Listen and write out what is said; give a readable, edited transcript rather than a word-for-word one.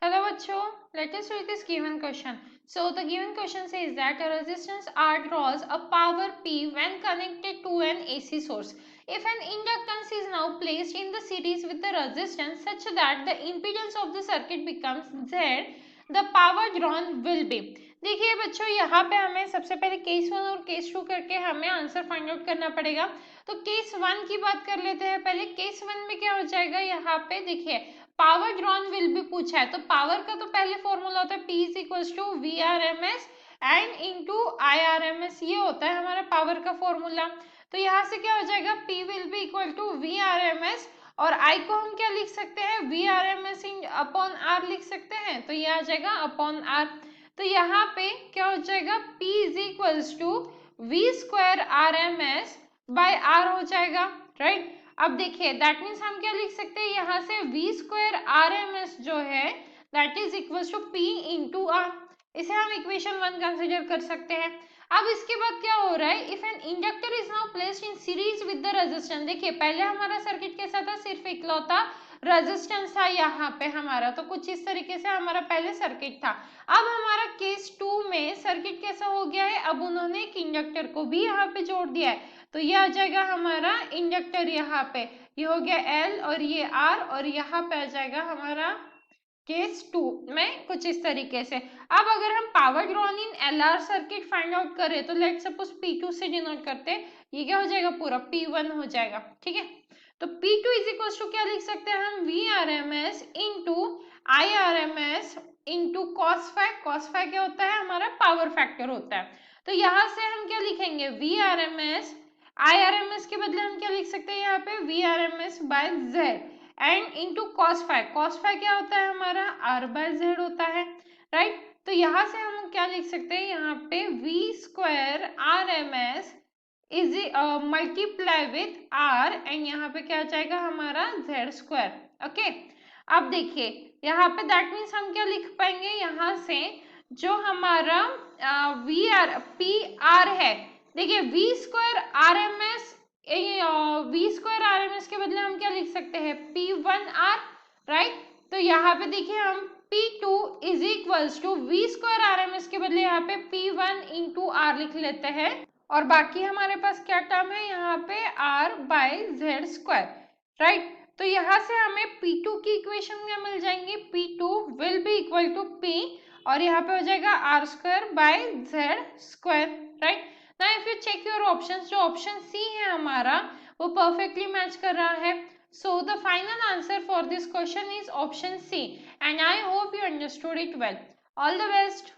Hello bachcho, let us read this given question. So the given question says that a resistance R draws a power P when connected to an AC source. If an inductance is now placed in the series with the resistance such that the impedance of the circuit becomes Z, the power drawn will be. देखिए बच्चों यहाँ पे हमें सबसे पहले case 1 और case 2 करके हमें आंसर फाइंड आउट करना पड़ेगा। तो केस 1 की बात कर लेते हैं पहले। केस 1 में क्या हो जाएगा, यहाँ पे देखिए पावर ड्रॉन विल भी पूछा है, तो पावर का तो पहले फॉर्मूला होता है P is equal to V R M S and into I R M S, ये होता है हमारा पावर का फॉर्मूला। तो यहाँ से क्या हो जाएगा, P will be equal to V R M S और I को हम क्या लिख सकते हैं, V R M S upon R लिख सकते हैं, तो ये आ जाएगा अपॉन आर। तो यहाँ पे क्या हो जाएगा, P is equal to V square R M S by R हो जाएगा, राइट। अब देखिए दैट मीन्स हम क्या लिख सकते हैं, यहाँ से V square R M S जो है that is equal to P into R, इसे हम इक्वेशन 1 कंसिडर कर सकते हैं। अब इसके बाद क्या हो रहा है, if an inductor is now placed in series with the resistance. देखिए पहले हमारा सर्किट कैसा था, सिर्फ इकलौता रेजिस्टेंस था यहाँ पे हमारा, तो कुछ इस तरीके से हमारा पहले सर्किट था। अब हमारा केस 2 में सर्किट कैसा हो गया है, अब उन्होंने एक इंडक्टर को भी यहाँ पे जोड़ दिया है, तो ये आ जाएगा हमारा इंडक्टर, यहाँ पे ये हो गया L और ये R और यहाँ पे आ जाएगा हमारा केस 2 में कुछ इस तरीके से। अब अगर हम power drawn in LR circuit find out करें तो लेट सपोज P2 से डिनोट करते हैं, ये क्या हो जाएगा, पूरा P1 हो जाएगा, ठीक है। तो P2 इज इक्वल टू क्या लिख सकते हैं हम, V R M S into I R M S into cos five. Cos five क्या होता है, हमारा पावर फैक्टर होता है। तो यहाँ से हम क्या लिखेंगे, V R M S, I R M S के बदले हम क्या लिख सकते हैं यहाँ पे, V R M S by Z and into cos five. Cos five क्या होता है हमारा, आर बाय जेड होता है, राइट। तो यहाँ से हम क्या लिख सकते हैं, यहाँ पे V square R M S is multiply with R and यहाँ पे क्या जाएगा हमारा जेड स्क्वायर, ओके। अब देखिए यहाँ पे दैट मीन्स हम क्या लिख पाएंगे, यहाँ से जो हमारा वी आर पी आर है, देखिए V square R M S, V square R M S के बदले हम क्या लिख सकते हैं, पी वन आर, राइट। तो यहाँ पे देखिए हम P2 is equals to V square R M S के बदले यहाँ पे P1 इंटू आर लिख लेते हैं और बाकी हमारे पास क्या टर्म है यहाँ पे R by Z square, right. तो यहाँ से हमें P2 की इक्वेशन क्या मिल जाएंगी, P2 will be equal to P और यहाँ पे हो जाएगा R square by Z square, right. Now if you check your options, जो ऑप्शन सी है हमारा वो परफेक्टली मैच कर रहा है। So the final answer for this question is option C and I hope you understood it well. All the best.